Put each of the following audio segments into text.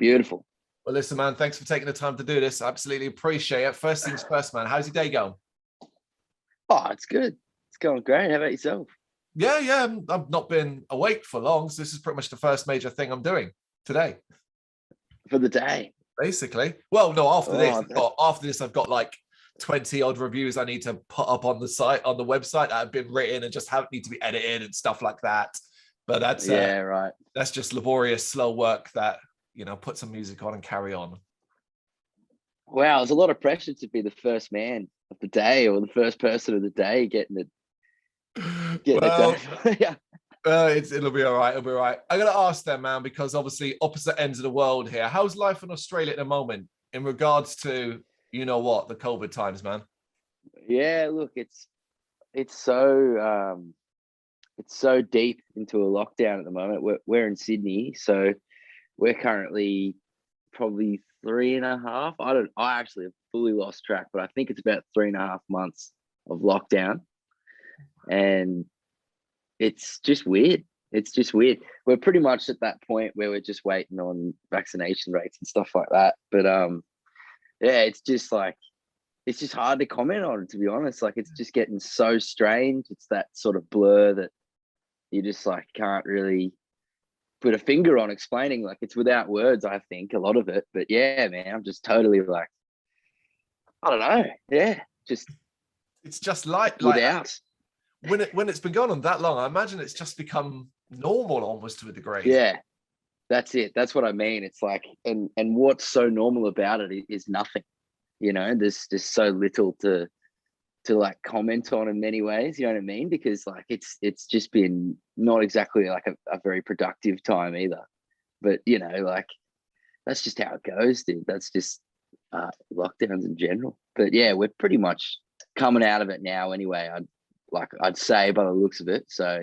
Beautiful. Well, listen, man, thanks for taking the time to do this. I absolutely appreciate it. First things first, man. How's your day going? Oh, it's good. It's going great. How about yourself? Yeah. I've not been awake for long, so this is pretty much the first major thing I'm doing today. For the day? Basically. Well, no, after this, I've got like 20 odd reviews I need to put up on the website that have been written and just need to be edited and stuff like that. But that's right. That's just laborious, slow work that, put some music on and carry on. Wow, there's a lot of pressure to be the first man of the day or the first person of the day getting it. Yeah. It'll be all right. It'll be all right. I gotta ask them, man, because obviously opposite ends of the world here. How's life in Australia at the moment in regards to, the COVID times, man? Yeah, look, it's so deep into a lockdown at the moment. We're in Sydney, so we're currently probably 3.5. I actually have fully lost track, but I think it's about 3.5 months of lockdown. And it's just weird. We're pretty much at that point where we're just waiting on vaccination rates and stuff like that. But it's just hard to comment on, to be honest. Like, it's just getting so strange. It's that sort of blur that you just like can't really put a finger on explaining. Like, it's without words, I think, a lot of it. But yeah, man, I'm just totally like, I don't know. Yeah, it's just like without. When it's been going on that long, I imagine it's just become normal almost to a degree. Yeah, that's it. That's what I mean. It's like, and what's so normal about it is nothing. There's just so little to like comment on in many ways. You know what I mean? Because like it's just been not exactly like a very productive time either. But like that's just how it goes, dude. That's just lockdowns in general. But yeah, we're pretty much coming out of it now anyway. I'd say by the looks of it. So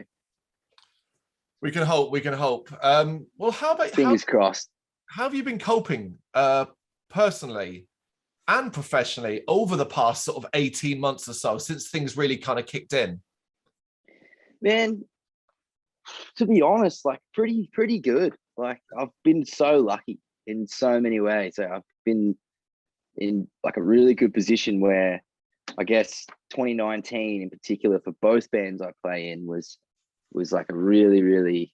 we can hope. Well, how about fingers crossed? How have you been coping personally and professionally over the past sort of 18 months or so since things really kind of kicked in? Man, to be honest, like pretty good. Like, I've been so lucky in so many ways. I've been in like a really good position where I guess 2019 in particular for both bands I play in was like a really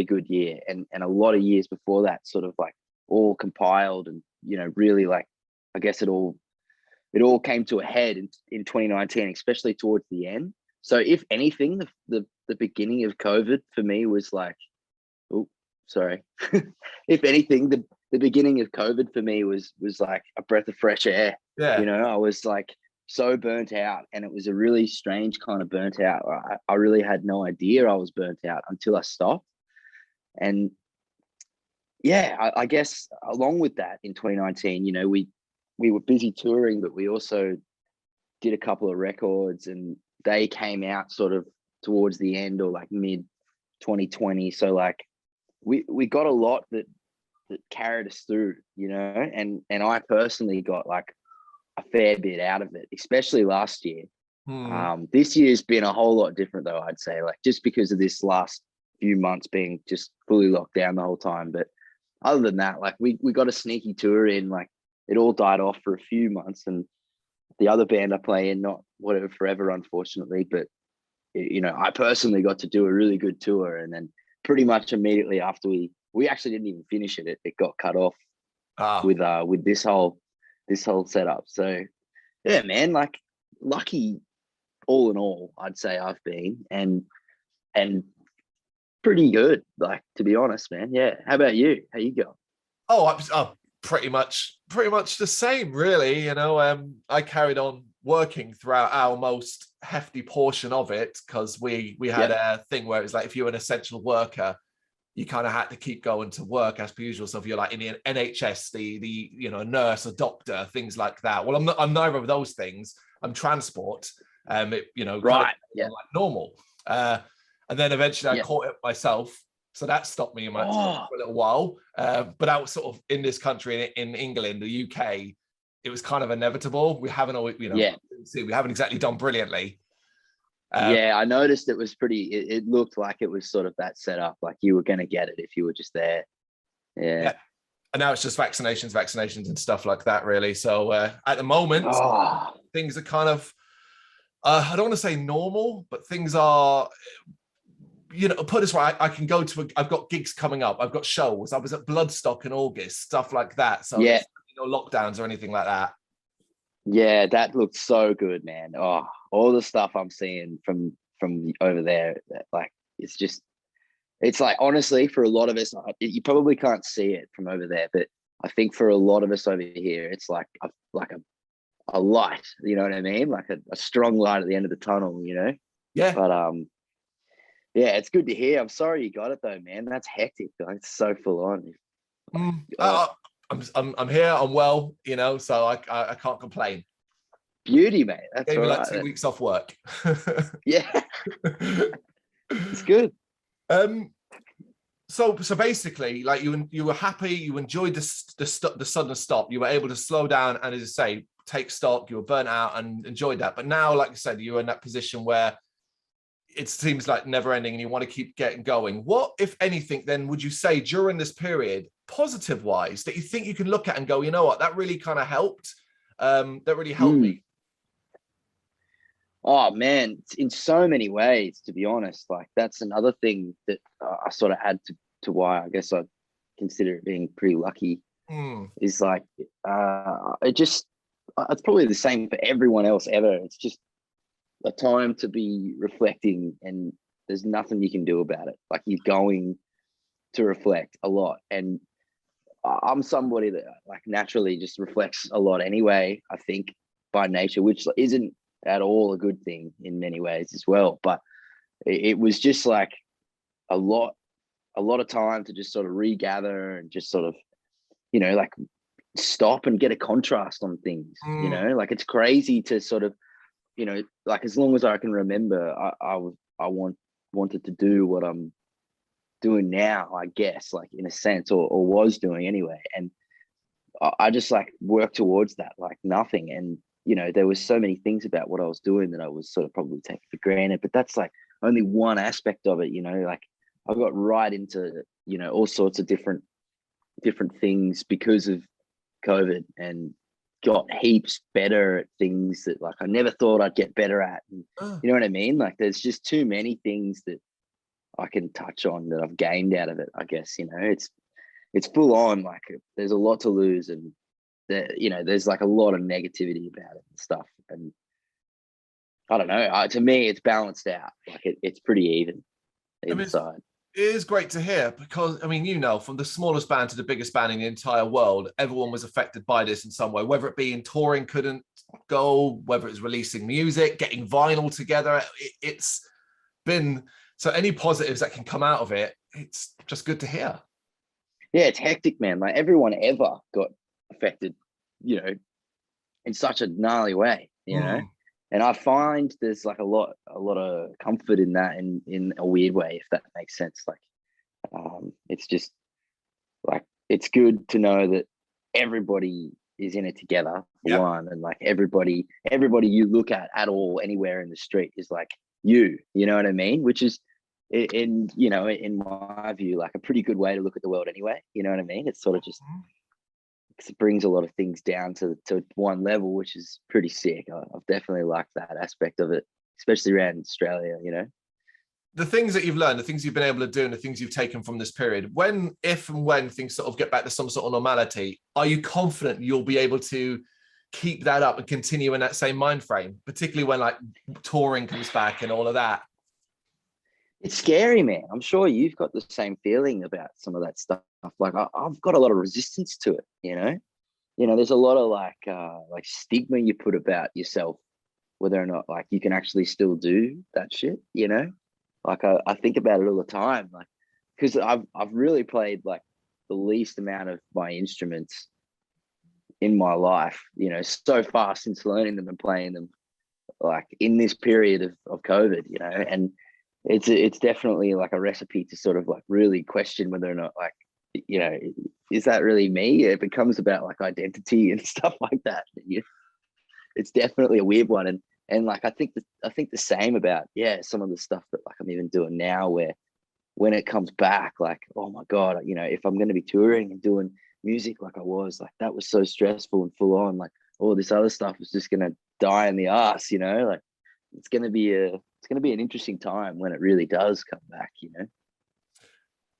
good year, and a lot of years before that sort of like all compiled, and really like I guess it all came to a head in 2019, especially towards the end. So if anything, the beginning of COVID for me was like, if anything, the beginning of COVID for me was like a breath of fresh air. Yeah. I was like so burnt out, and it was a really strange kind of burnt out. I really had no idea I was burnt out until I stopped. And yeah, I guess along with that in 2019, we were busy touring, but we also did a couple of records, and they came out sort of towards the end or like mid 2020. So like we got a lot that carried us through, and I personally got like a fair bit out of it, especially last year. This year's been a whole lot different though, I'd say, like just because of this last few months being just fully locked down the whole time. But other than that, like we got a sneaky tour in, like it all died off for a few months, and the other band I play in, not Whatever Forever, unfortunately, but I personally got to do a really good tour, and then pretty much immediately after we actually didn't even finish it got cut off with this whole setup. So yeah, man, like lucky all in all, I'd say I've been, and pretty good, like, to be honest, man. Yeah, how about you? How you going? I'm pretty much the same, really. I carried on working throughout our most hefty portion of it, because we had a thing where it was like, if you're an essential worker, you kind of had to keep going to work as per usual. So if you're like in the NHS, the nurse, a doctor, things like that. Well, I'm neither of those things. I'm transport. Right. Like normal. And then eventually I caught it myself. So that stopped me for a little while. But out sort of in this country, in England, the UK, it was kind of inevitable. We haven't always, we haven't exactly done brilliantly. I noticed it was it looked like it was sort of that setup, like you were going to get it if you were just there. Yeah. And now it's just vaccinations and stuff like that, really. So at the moment, things are kind of, I don't want to say normal, but things are, you know, put this right, I can go to, I've got gigs coming up, I've got shows, I was at Bloodstock in August, stuff like that. So yeah, no lockdowns or anything like that. Yeah, that looked so good, man. Oh, all the stuff I'm seeing from over there, like it's like, honestly, for a lot of us, you probably can't see it from over there, but I think for a lot of us over here, it's like a light, you know what I mean? Like a strong light at the end of the tunnel, you know? Yeah. But yeah, it's good to hear. I'm sorry you got it though, man. That's hectic. Like, it's so full on. I'm here, I'm well, you know, so I can't complain. Beauty, mate. That's Gave me all like 2 weeks off work. Yeah. It's good. So basically, like you were happy, you enjoyed the sudden stop, you were able to slow down and, as I say, take stock, you were burnt out and enjoyed that. But now, like I said, you're in that position where it seems like never ending and you want to keep getting going. What, if anything, then would you say during this period, positive wise, that you think you can look at and go, you know what, that really kind of helped? That really helped me. Oh man, in so many ways, to be honest. Like, that's another thing that I sort of add to why I guess I consider it being pretty lucky. Is like, it's probably the same for everyone else ever. It's just a time to be reflecting, and there's nothing you can do about it. Like, you're going to reflect a lot, and I'm somebody that like naturally just reflects a lot anyway, I think, by nature, which isn't at all a good thing in many ways as well. But it was just like a lot of time to just sort of regather and just sort of, you know, like stop and get a contrast on things. You know, like, it's crazy to sort of, you know, like, as long as I can remember, I wanted to do what I'm doing now, I guess, like, in a sense, or was doing anyway. And I just like worked towards that like nothing. And, you know, there was so many things about what I was doing that I was sort of probably taking for granted, but that's like only one aspect of it. You know, like, I got right into, you know, all sorts of different things because of COVID, and got heaps better at things that like I never thought I'd get better at. And, you know what I mean? Like, there's just too many things that I can touch on that I've gained out of it, I guess. You know, it's full on. Like, there's a lot to lose, and you know, there's like a lot of negativity about it and stuff. And I don't know. To me, it's balanced out. Like, it's pretty even inside. It is great to hear, because, I mean, you know, from the smallest band to the biggest band in the entire world, everyone was affected by this in some way, whether it be in touring couldn't go, whether it's releasing music, getting vinyl together. It's been, so any positives that can come out of it, it's just good to hear. Yeah, it's hectic, man. Like, everyone ever got affected, you know, in such a gnarly way, you know. And I find there's like a lot of comfort in that, in a weird way, if that makes sense. Like, it's just like, it's good to know that everybody is in it together, one, and like everybody you look at all, anywhere in the street, is like you know what I mean? Which is, in you know, in my view, like a pretty good way to look at the world anyway. You know what I mean? It's sort of just, it brings a lot of things down to one level, which is pretty sick. I've definitely liked that aspect of it, especially around Australia, you know. The things that you've learned, the things you've been able to do, and the things you've taken from this period, if and when things sort of get back to some sort of normality, are you confident you'll be able to keep that up and continue in that same mind frame, particularly when like touring comes back and all of that? It's scary, man. I'm sure you've got the same feeling about some of that stuff. Like, I've got a lot of resistance to it, you know. There's a lot of like stigma you put about yourself, whether or not like you can actually still do that shit, you know. Like, I think about it all the time, like, because I've really played like the least amount of my instruments in my life, you know, so far since learning them and playing them, like in this period of COVID, you know. And it's definitely like a recipe to sort of like really question whether or not, like, you know, is that really me? It becomes about like identity and stuff like that. It's definitely a weird one. And like, I think the same about, some of the stuff that like I'm even doing now, where, when it comes back, like, oh my God, you know, if I'm going to be touring and doing music like I was, like, that was so stressful and full on, like all this other stuff was just going to die in the ass, you know, like it's going to be an interesting time when it really does come back, you know.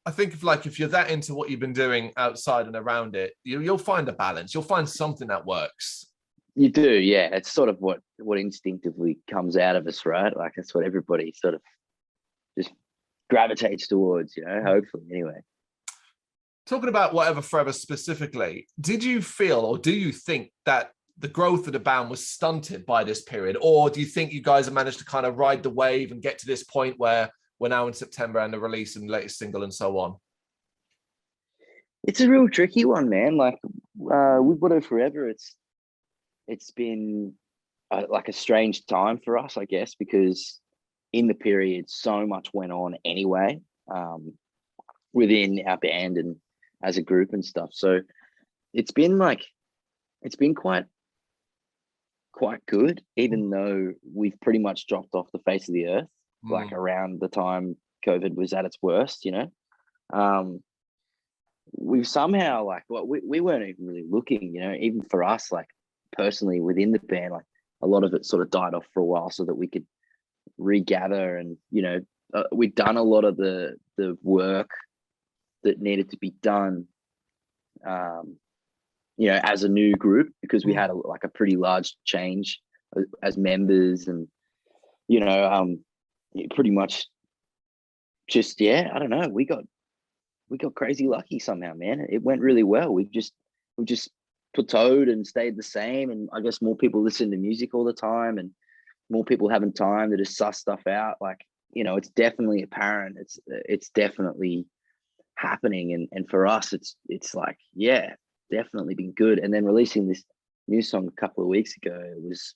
I think if you're that into what you've been doing outside and around it, you'll find a balance. You'll find something that works. You do, yeah. It's sort of what instinctively comes out of us, right? Like that's what everybody sort of just gravitates towards, you know, hopefully anyway. Talking about Whatever Forever specifically, did you feel or do you think that the growth of the band was stunted by this period? Or do you think you guys have managed to kind of ride the wave and get to this point where we're now in September and the release and the latest single and so on? It's a real tricky one, man. Like with Whatever Forever, it's been like a strange time for us, I guess, because in the period, so much went on anyway, within our band and as a group and stuff. So it's been quite good, even though we've pretty much dropped off the face of the earth, like around the time COVID was at its worst, you know. We've somehow we weren't even really looking, you know, even for us, like personally within the band, like a lot of it sort of died off for a while so that we could regather. And, you know, we'd done a lot of the work that needed to be done, you know, as a new group, because we had a pretty large change as members. And, you know, pretty much just, yeah, I don't know, we got crazy lucky somehow, man. It went really well. We just plateaued and stayed the same. And I guess more people listen to music all the time and more people having time to just suss stuff out. Like, you know, it's definitely apparent. It's definitely happening. And for us, it's like, yeah, definitely been good. And then releasing this new song a couple of weeks ago, it was,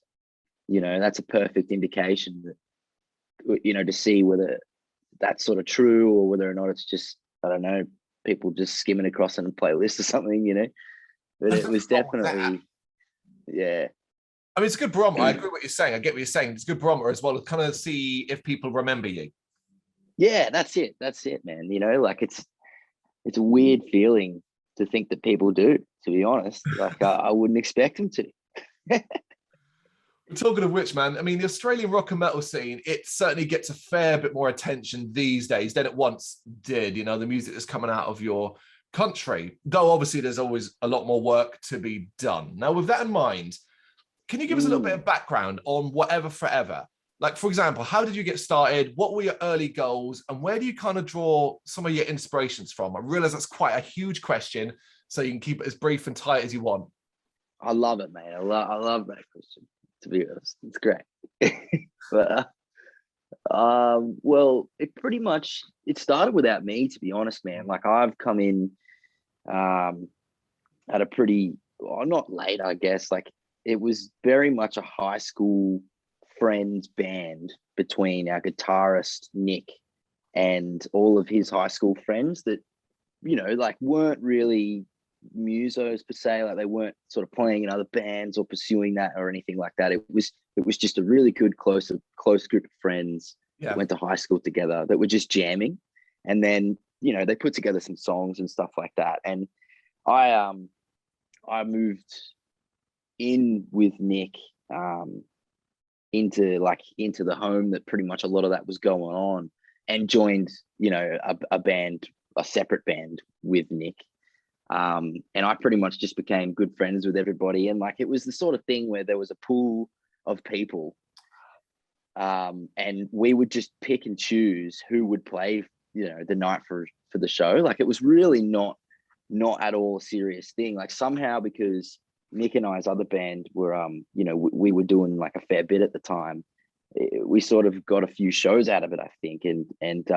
you know, that's a perfect indication that, you know, to see whether that's sort of true or whether or not it's just, I don't know, people just skimming across on a playlist or something, you know. But it was definitely, yeah. I mean, it's a good barometer. I agree with what you're saying. I get what you're saying. It's a good barometer as well to kind of see if people remember you. Yeah, that's it. That's it, man. You know, like it's a weird feeling to think that people do, to be honest. Like I wouldn't expect them to. Talking of which, man, I mean, the Australian rock and metal scene, it certainly gets a fair bit more attention these days than it once did. You know, the music that's coming out of your country, though obviously there's always a lot more work to be done. Now, with that in mind, can you give us a little bit of background on Whatever Forever? Like, for example, how did you get started? What were your early goals? And where do you kind of draw some of your inspirations from? I realize that's quite a huge question, so you can keep it as brief and tight as you want. I love it, mate. I love that question, to be honest. It's great. But well, it started without me, to be honest, man. Like I've come in at a pretty, well, not late, I guess. Like it was very much a high school friends band between our guitarist Nick and all of his high school friends that, you know, like weren't really musos per se. Like they weren't sort of playing in other bands or pursuing that or anything like that. It was just a really good close group of friends that went to high school together that were just jamming. And then, you know, they put together some songs and stuff like that. And I moved in with Nick into the home that pretty much a lot of that was going on, and joined, you know, a separate band with Nick. And I pretty much just became good friends with everybody. And like, it was the sort of thing where there was a pool of people, and we would just pick and choose who would play, you know, the night for the show. Like it was really not at all a serious thing. Like somehow, because Nick and I's other band were, you know, we were doing like a fair bit at the time, we sort of got a few shows out of it, I think. And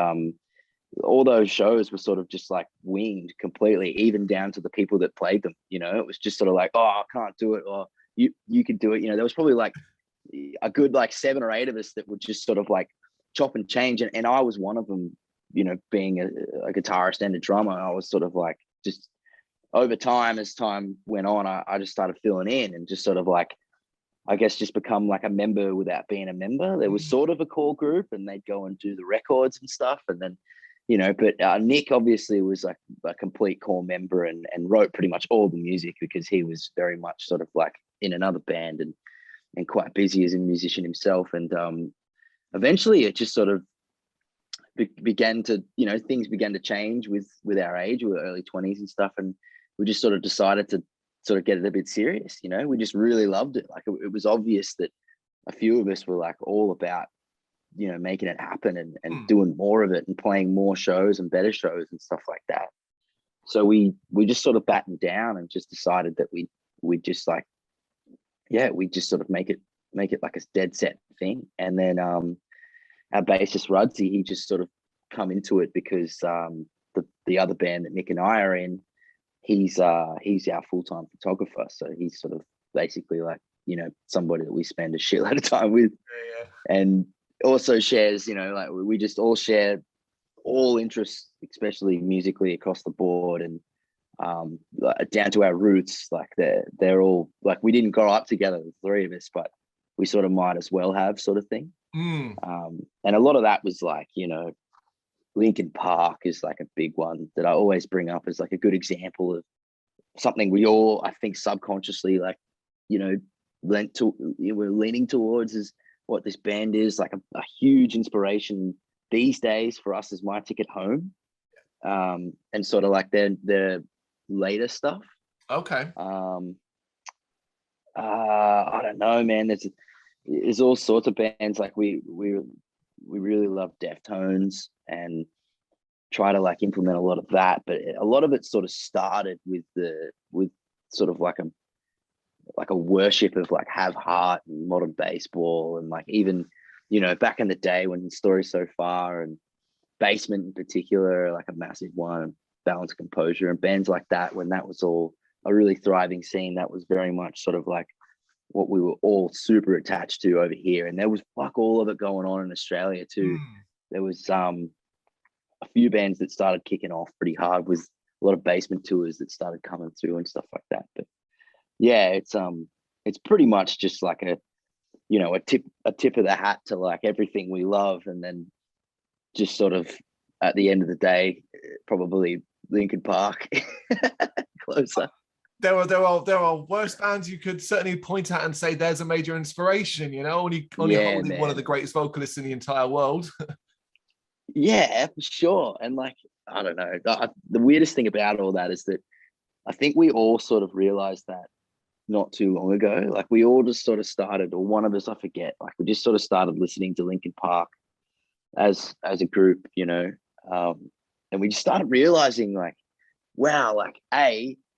all those shows were sort of just like winged completely, even down to the people that played them. You know, it was just sort of like, oh, I can't do it, or you could do it. You know, there was probably like a good like 7 or 8 of us that would just sort of like chop and change, and I was one of them. You know, being a guitarist and a drummer, I was sort of like, just over time, as time went on, I just started filling in and just sort of like, I guess, just become like a member without being a member. There was sort of a core group, and they'd go and do the records and stuff, and then, you know, but Nick obviously was like a complete core member and wrote pretty much all the music because he was very much sort of like in another band and quite busy as a musician himself. And eventually it just sort of began to, you know, things began to change with our age. We were early 20s and stuff, and we just sort of decided to sort of get it a bit serious. You know, we just really loved it. Like it was obvious that a few of us were like all about, you know, making it happen and doing more of it and playing more shows and better shows and stuff like that. So we just sort of battened down and just decided that we just like, yeah, we just sort of make it like a dead set thing. And then our bassist Rudsy, he just sort of come into it because the other band that Nick and I are in, he's our full-time photographer. So he's sort of basically like, you know, somebody that we spend a shitload of time with. Yeah. And also shares, you know, like we just all share all interests, especially musically across the board, and down to our roots. Like they're all like, we didn't grow up together, the three of us, but we sort of might as well have, sort of thing. And a lot of that was like, you know, Linkin Park is like a big one that I always bring up as like a good example of something we all, I think, subconsciously, like, you know, we're leaning towards is what this band is, like a huge inspiration these days for us is My Ticket Home, and sort of like their later stuff. Okay. I don't know, man. There's all sorts of bands. Like we really love Deftones and try to like implement a lot of that, but a lot of it sort of started with sort of like a worship of like Have Heart and Modern Baseball, and like even, you know, back in the day when Story So Far and Basement in particular, like a massive one, Balance Composure and bands like that, when that was all a really thriving scene, that was very much sort of like what we were all super attached to over here. And there was fuck all of it going on in Australia too. There was a few bands that started kicking off pretty hard, with a lot of basement tours that started coming through and stuff like that. But yeah, it's pretty much just like a, you know, a tip of the hat to like everything we love, and then just sort of at the end of the day, probably Linkin Park closer. There are worse bands you could certainly point at and say there's a major inspiration, you know, only holding man. One of the greatest vocalists in the entire world. Yeah, for sure. And like, I don't know, the weirdest thing about all that is that I think we all sort of realized that not too long ago. Like we all just sort of started, or one of us, I forget, like we just sort of started listening to Linkin Park as a group, you know, and we just started realizing like, wow, like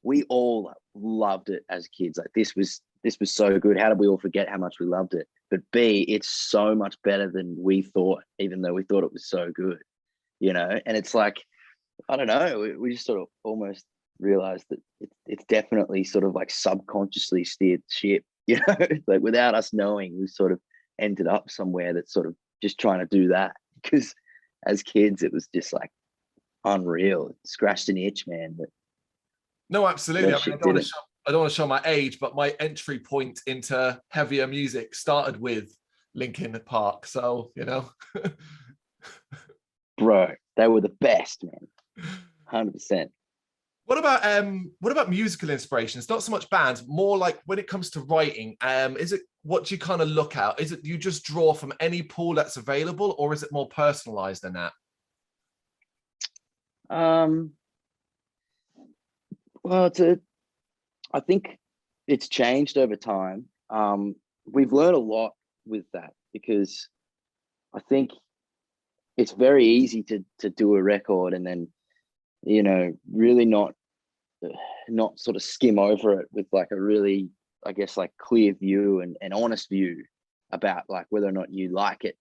we all loved it as kids. Like this was so good. How did we all forget how much we loved it? But B, it's so much better than we thought, even though we thought it was so good, you know? And it's like, I don't know, we just sort of almost realized that it's definitely sort of like subconsciously steered ship, you know? Like without us knowing, we sort of ended up somewhere that's sort of just trying to do that. Because as kids, it was just like unreal. It scratched an itch, man. But no, absolutely. I mean, I don't want to show my age, but my entry point into heavier music started with Linkin Park. So, you know. Bro, they were the best, man. 100%. What about musical inspirations? Not so much bands, more like when it comes to writing. Is it what do you kind of look at? Is it you just draw from any pool that's available, or is it more personalized than that? Well, I think it's changed over time. We've learned a lot with that, because I think it's very easy to do a record and then, you know, really not sort of skim over it with like a really, I guess, like clear view and honest view about like whether or not you like it.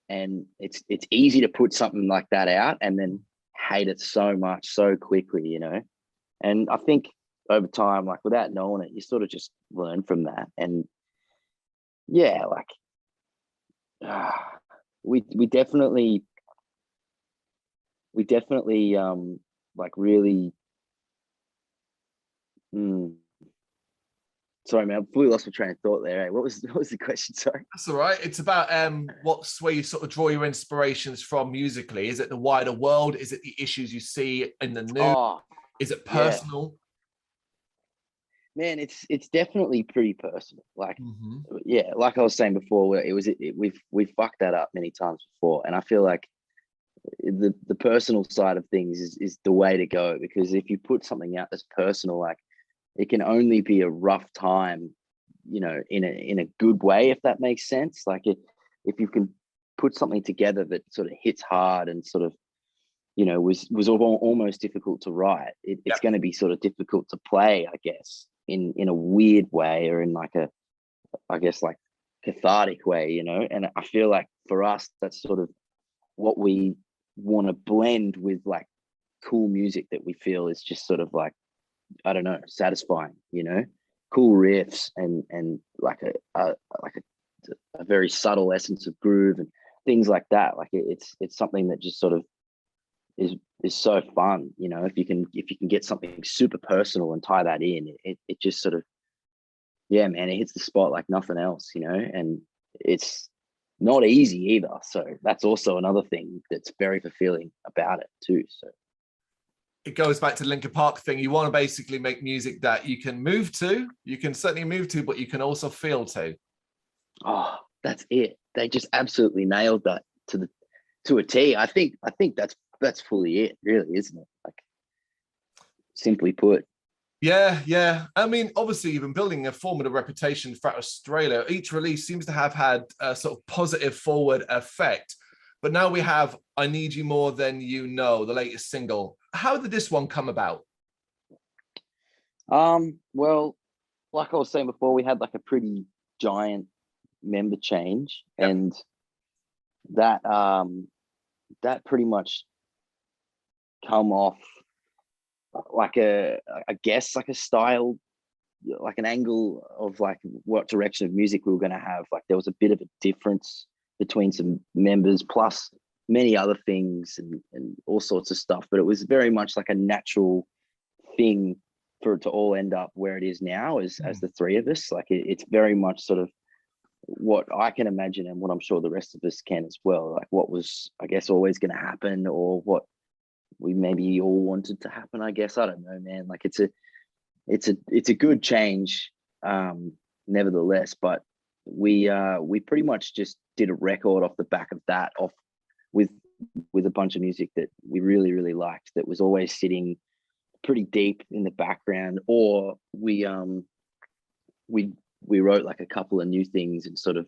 And it's easy to put something like that out and then hate it so much so quickly, you know. And I think over time, like without knowing it, you sort of just learn from that. And yeah, like we definitely like really Sorry, man, I fully lost my train of thought there. Eh? What was the question? Sorry. That's all right. It's about what's where you sort of draw your inspirations from musically. Is it the wider world? Is it the issues you see in the news? Oh, Is it yeah. personal? Man, it's definitely pretty personal. Like, yeah, like I was saying before, we've fucked that up many times before, and I feel like the personal side of things is the way to go, because if you put something out that's personal, like, it can only be a rough time, you know, in a good way, if that makes sense. Like, if you can put something together that sort of hits hard and sort of, you know, was almost difficult to write, it's going to be sort of difficult to play, I guess, in a weird way, or in like a, I guess, like cathartic way, you know. And I feel like for us, that's sort of what we want to blend with, like, cool music that we feel is just sort of like, I don't know, satisfying, you know, cool riffs and like a very subtle essence of groove and things like that. Like, it's something that just sort of is so fun, you know. If you can get something super personal and tie that in, it just sort of, yeah, man, it hits the spot like nothing else, you know. And it's not easy either, so that's also another thing that's very fulfilling about it too. So it goes back to the Linkin Park thing. You want to basically make music that you can move to, you can certainly move to, but you can also feel to. Oh, that's it. They just absolutely nailed that to a T. I think that's fully it, really, isn't it? Like, simply put. Yeah. I mean, obviously, you've been building a formidable reputation throughout Australia. Each release seems to have had a sort of positive forward effect. But now we have I Need You More Than You Know, the latest single. How did this one come about? Well, like I was saying before, we had like a pretty giant member change, and that pretty much come off like I guess like a style, like an angle of like what direction of music we were going to have. Like, there was a bit of a difference between some members, plus many other things and all sorts of stuff, but it was very much like a natural thing for it to all end up where it is now as the three of us. Like, it's very much sort of what I can imagine, and what I'm sure the rest of us can as well, like what was, I guess, always going to happen, or what we maybe all wanted to happen, I guess. I don't know, man. Like, it's a good change, nevertheless. But we pretty much just did a record off the back of that, off with a bunch of music that we really, really liked, that was always sitting pretty deep in the background, or we wrote like a couple of new things and sort of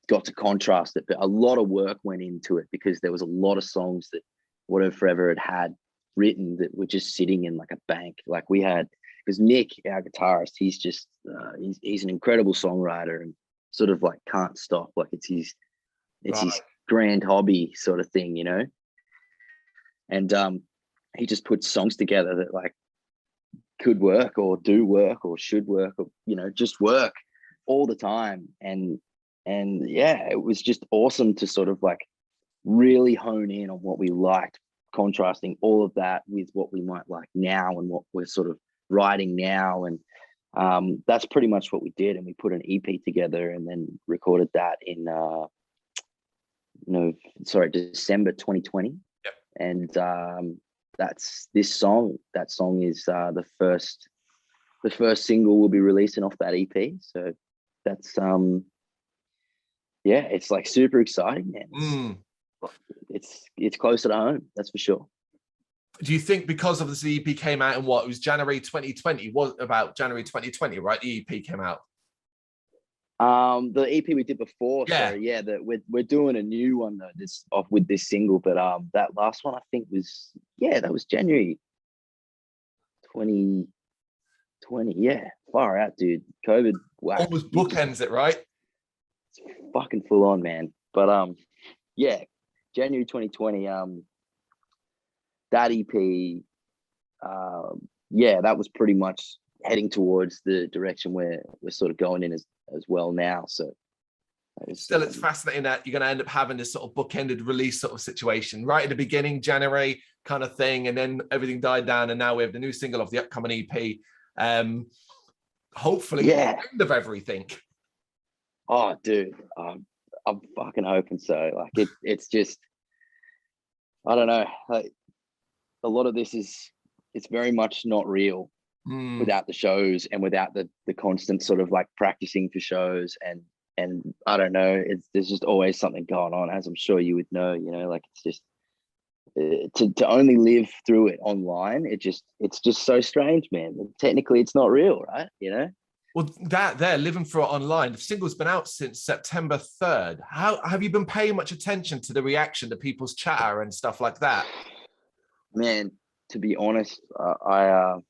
got to contrast it. But a lot of work went into it, because there was a lot of songs that Whatever Forever had written that were just sitting in like a bank. Like, we had, because Nick, our guitarist, he's just he's an incredible songwriter, and sort of like can't stop. Like, it's his grand hobby sort of thing, you know. And he just puts songs together that like could work, or do work, or should work, or, you know, just work all the time. And yeah, it was just awesome to sort of like really hone in on what we liked, contrasting all of that with what we might like now and what we're sort of writing now. And that's pretty much what we did. And we put an EP together and then recorded that in December 2020. Yep. And that's this song. That song is the first single we'll be releasing off that EP. So that's yeah, it's like super exciting, man. It's closer to home, that's for sure. Do you think because of this EP came out in what, it was January 2020? Was about January 2020, right? The EP came out. The EP we did before, we're doing a new one though, this off with this single, but that last one I think was, that was January 2020. Yeah, far out, dude. COVID whacked. Almost bookends it, right? It's fucking full on, man. But yeah, January 2020, that EP, that was pretty much heading towards the direction where we're sort of going in as well now. So still, it's fascinating that you're going to end up having this sort of bookended release sort of situation right at the beginning, January kind of thing, and then everything died down, and now we have the new single of the upcoming EP. hopefully Yeah. the end of everything. Oh, dude, I'm fucking hoping so. Like it's just, I don't know. Like a lot of this it's very much not real without the shows and without the constant sort of like practicing for shows and I don't know. There's just always something going on, as I'm sure you would know. You know, like it's just to only live through it online. It's just so strange, man. Technically, it's not real, right? You know. Well, that they're living for it online. The single's been out since September 3rd. How have you been paying much attention to the reaction to people's chatter and stuff like that? Man, to be honest, I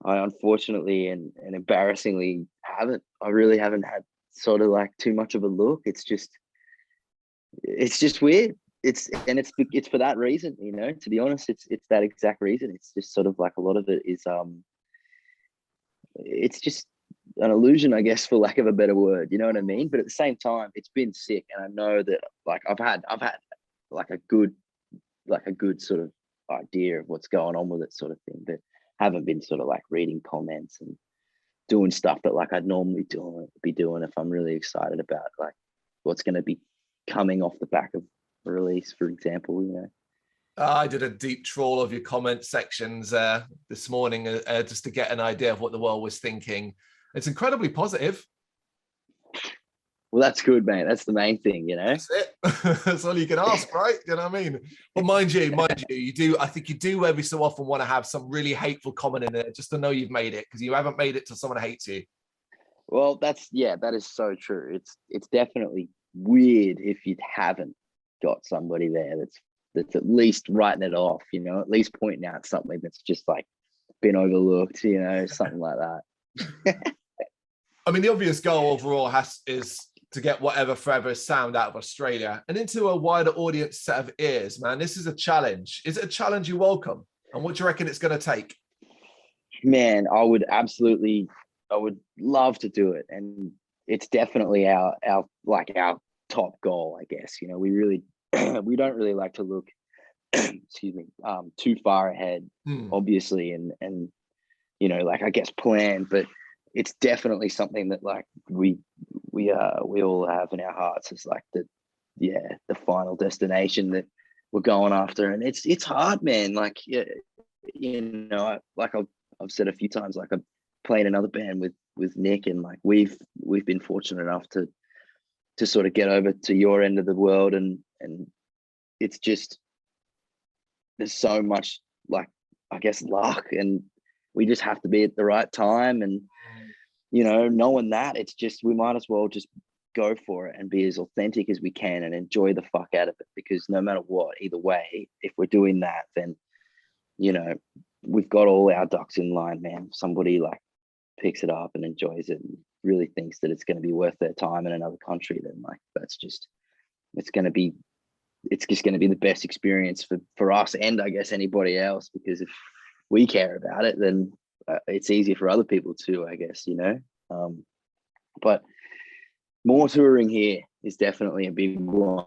unfortunately and embarrassingly haven't. I really haven't had sort of like too much of a look. It's just weird. It's for that reason, you know. To be honest, it's that exact reason. It's just sort of like a lot of it is it's just an illusion, I guess, for lack of a better word. You know what I mean? But at the same time, it's been sick, and I know that like I've had like a good sort of idea of what's going on with it, sort of thing. But haven't been sort of like reading comments and doing stuff that like I'd normally be doing if I'm really excited about like what's going to be coming off the back of a release, for example. You know. I did a deep trawl of your comment sections this morning just to get an idea of what the world was thinking. It's incredibly positive. Well, that's good, man. That's the main thing, you know. That's it. That's all you can ask, right? You know what I mean? But mind you, you do. I think you do every so often want to have some really hateful comment in there just to know you've made it, because you haven't made it till someone hates you. Well, that is so true. It's definitely weird if you haven't got somebody there that's at least writing it off, you know, at least pointing out something that's just like been overlooked, you know, something like that. I mean, the obvious goal overall is to get Whatever Forever sound out of Australia and into a wider audience set of ears, man. This is a challenge. Is it a challenge you welcome? And what do you reckon it's going to take? Man, I would love to do it. And it's definitely our top goal, I guess. You know, we don't really like to look, excuse me, too far ahead, obviously. And, you know, like I guess plan, but it's definitely something that like we all have in our hearts as like the final destination that we're going after. And it's hard, man. Like, yeah, you know, I've said a few times, like I'm playing another band with Nick, and like we've been fortunate enough to sort of get over to your end of the world, and it's just there's so much like I guess luck, and we just have to be at the right time. And you know, knowing that, it's just we might as well just go for it and be as authentic as we can and enjoy the fuck out of it, because no matter what, either way, if we're doing that, then you know we've got all our ducks in line, man. If somebody like picks it up and enjoys it and really thinks that it's going to be worth their time in another country, then like it's just going to be the best experience for us, and I guess anybody else, because if we care about it, then it's easier for other people too, I guess, you know. But more touring here is definitely a big one.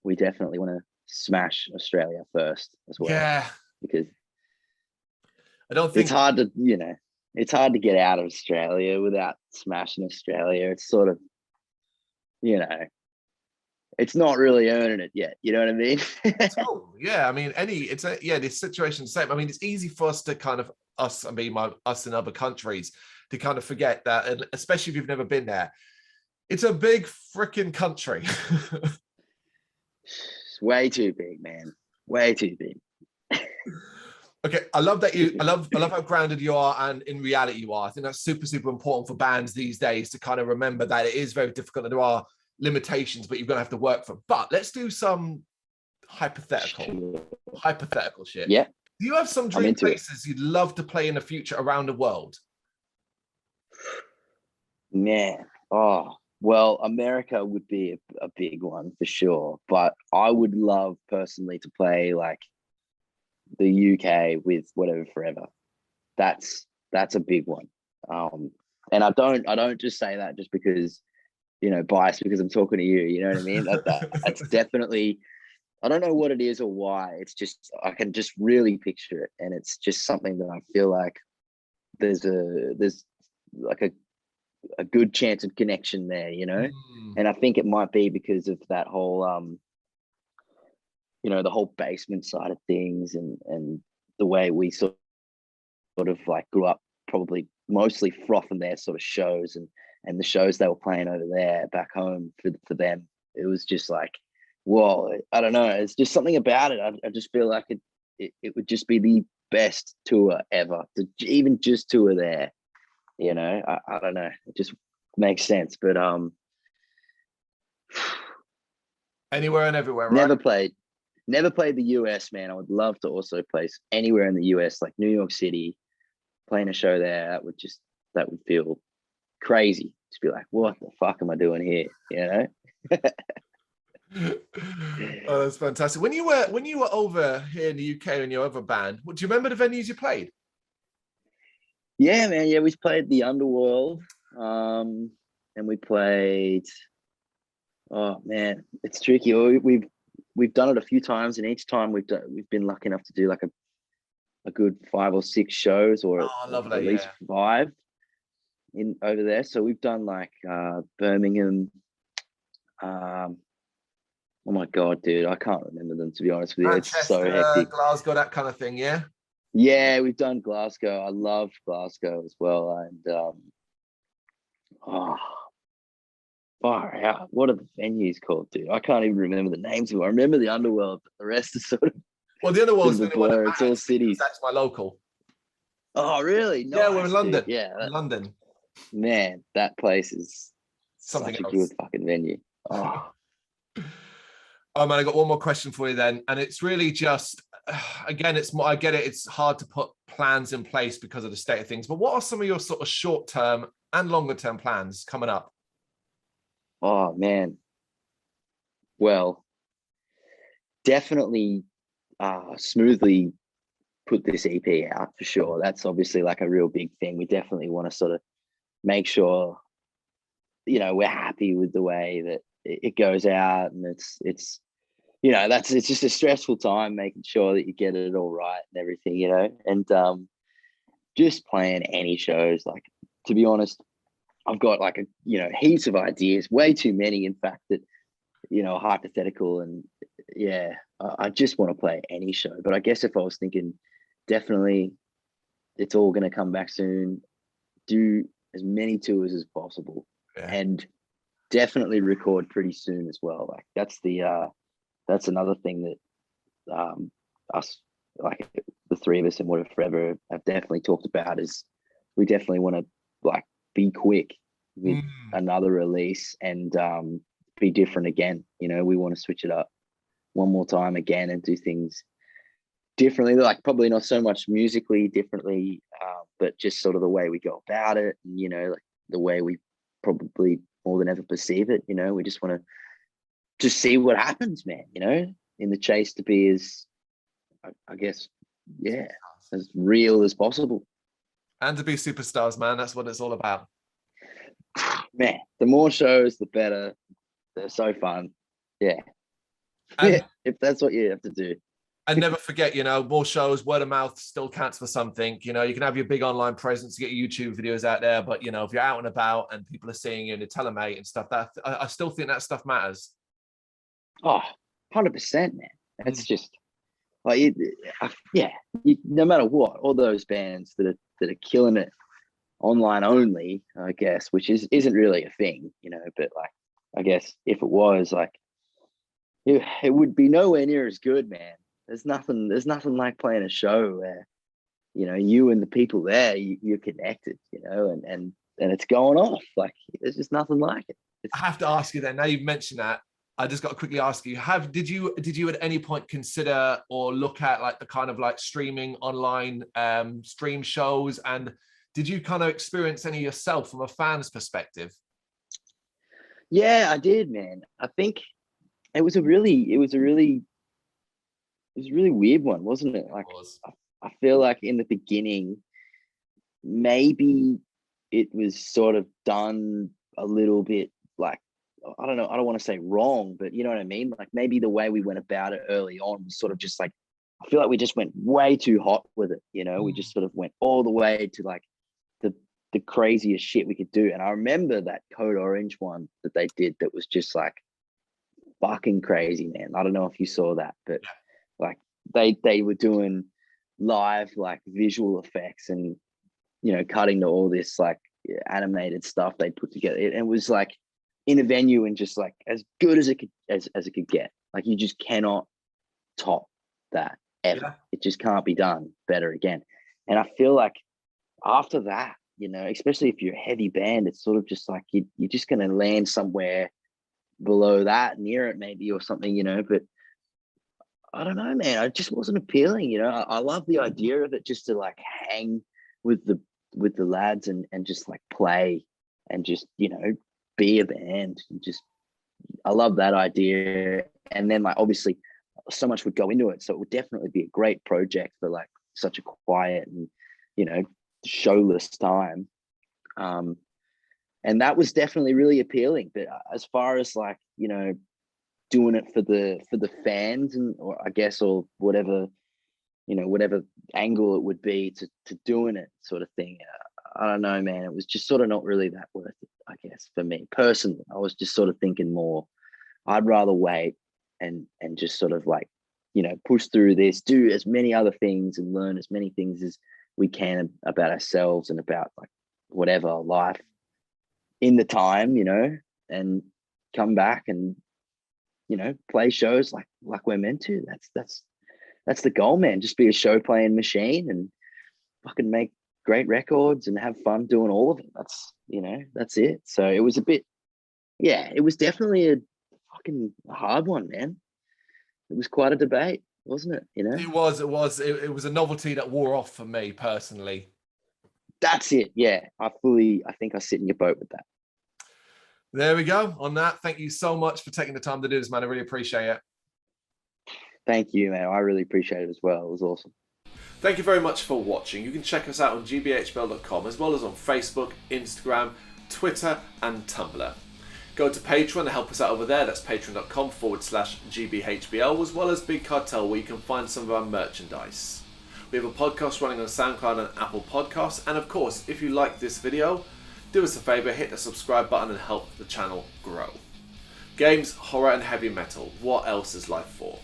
We definitely want to smash Australia first as well. Yeah, because I don't think it's hard to get out of Australia without smashing Australia. It's sort of, you know, it's not really earning it yet. You know what I mean? Oh, yeah. I mean, this situation's the same. I mean, it's easy for us to kind of us in other countries to kind of forget that, and especially if you've never been there, it's a big freaking country. It's way too big, man. Way too big. Okay, I love that I love how grounded you are, and in reality you are. I think that's super, super important for bands these days to kind of remember that it is very difficult and there are limitations, but you're gonna have to work for. But let's do some hypothetical shit. Yeah. Do you have some dream places you'd love to play in the future around the world? Man, oh well, America would be a big one for sure. But I would love personally to play like the UK with Whatever Forever. That's a big one. And I don't just say that just because, you know, biased because I'm talking to you. You know what I mean? That's definitely. I don't know what it is or why. It's just I can just really picture it, and it's just something that I feel like there's like a good chance of connection there, you know. Mm. And I think it might be because of that whole you know, the whole basement side of things, and the way we sort of like grew up, probably mostly frothing their sort of shows, and the shows they were playing over there back home for them. It was just like, whoa, I don't know. It's just something about it. I just feel like it would just be the best tour ever to even just tour there. You know, I don't know. It just makes sense. But Anywhere and everywhere, right? Never played the US, man. I would love to also play anywhere in the US, like New York City, playing a show there. That would feel crazy. Just be like, what the fuck am I doing here? You know? Oh, that's fantastic. When you were over here in the UK in your other band, do you remember the venues you played? Yeah, man. Yeah, we played the Underworld, and we played. Oh man, it's tricky. We've done it a few times, and each time we've been lucky enough to do like a good 5 or 6 shows, or at least 5 in over there. So we've done like Birmingham. Oh my god, dude, I can't remember them, to be honest with you. Manchester, it's so hectic. Glasgow, that kind of thing, yeah. Yeah, we've done Glasgow. I loved Glasgow as well, and oh, far out. What are the venues called, dude? I can't even remember the names of them. I remember the Underworld, but the rest is sort of. Well, the Underworld's a blur. It's all cities. That's my local. Oh, really? Nice, yeah, we're in London. Dude. Yeah, London. Man, that place is Something such else. a good fucking venue. Oh. Oh man, I got one more question for you then, and it's really just, again, I get it. It's hard to put plans in place because of the state of things. But what are some of your sort of short-term and longer-term plans coming up? Oh man, well, definitely smoothly put this EP out for sure. That's obviously like a real big thing. We definitely want to sort of make sure, you know, we're happy with the way that it goes out, and it's you know, it's just a stressful time making sure that you get it all right and everything, you know. And just playing any shows, like, to be honest, I've got like heaps of ideas, way too many in fact, that, you know, hypothetical. And yeah, I just want to play any show. But I guess if I was thinking, definitely it's all going to come back soon, do as many tours as possible, and definitely record pretty soon as well. Like that's another thing that us, like the three of us and Whatever Forever, have definitely talked about, is we definitely want to like be quick with another release and be different again. You know, we want to switch it up one more time again and do things differently, like probably not so much musically differently, but just sort of the way we go about it, and, you know, like the way we probably more than ever perceive it. You know, we just want to just see what happens, man, you know, in the chase to be as, I guess, yeah, as real as possible. And to be superstars, man. That's what it's all about. Man, the more shows, the better. They're so fun. Yeah. And, if that's what you have to do. And never forget, you know, more shows, word of mouth still counts for something. You know, you can have your big online presence, get your YouTube videos out there, but, you know, if you're out and about and people are seeing you and they tell them, mate, and stuff, that I still think that stuff matters. Oh, 100%, man. It's just like, no matter what, all those bands that are killing it online only, I guess, which isn't really a thing, you know, but like, I guess if it was, like, it would be nowhere near as good, man. There's nothing like playing a show where, you know, you and the people there, you're connected, you know, and it's going off. Like, there's just nothing like it. I have to ask you then, now you've mentioned that, I just got to quickly ask you, did you at any point consider or look at like the kind of like streaming online stream shows, and did you kind of experience any yourself from a fan's perspective? Yeah, I did, man. I think it was a really weird one, wasn't it? Like, I feel like in the beginning, maybe it was sort of done a little bit like, I don't know, I don't want to say wrong, but you know what I mean? Like, maybe the way we went about it early on was sort of just like, I feel like we just went way too hot with it, you know? We just sort of went all the way to like the craziest shit we could do. And I remember that Code Orange one that they did that was just like fucking crazy, man. I don't know if you saw that, but like they were doing live like visual effects and, you know, cutting to all this like animated stuff they put together. It was like in a venue and just like as good as it could as it could get. Like you just cannot top that ever. Yeah. It just can't be done better again. And I feel like after that, you know, especially if you're a heavy band, it's sort of just like you're just going to land somewhere below that, near it maybe, or something, you know. But I don't know, man. It just wasn't appealing, you know. I love the idea of it, just to like hang with the lads and just like play and just, you know, be a band. And just, I love that idea. And then like obviously so much would go into it, so it would definitely be a great project for like such a quiet and, you know, showless time. And that was definitely really appealing. But as far as like, you know, doing it for the fans, and or I guess, or whatever, you know, whatever angle it would be to doing it sort of thing, I don't know, man. It was just sort of not really that worth it, I guess, for me personally. I was just sort of thinking more, I'd rather wait and just sort of like, you know, push through this, do as many other things and learn as many things as we can about ourselves and about like whatever life in the time, you know, and come back and, you know, play shows like we're meant to. That's the goal, man. Just be a show playing machine and fucking make great records and have fun doing all of it. That's, you know, that's it. So it was a bit, yeah, it was definitely a fucking hard one, man. It was quite a debate, wasn't it? You know, it was a novelty that wore off for me personally. That's it. Yeah, I think I sit in your boat with that. There we go. On that, thank you so much for taking the time to do this, man. I really appreciate it. Thank you, man. I really appreciate it as well. It was awesome. Thank you very much for watching. You can check us out on gbhbl.com, as well as on Facebook, Instagram, Twitter and Tumblr. Go to Patreon to help us out over there. That's patreon.com/gbhbl, as well as Big Cartel, where you can find some of our merchandise. We have a podcast running on SoundCloud and Apple Podcasts. And of course, if you like this video, do us a favour, hit the subscribe button and help the channel grow. Games, horror and heavy metal. What else is life for?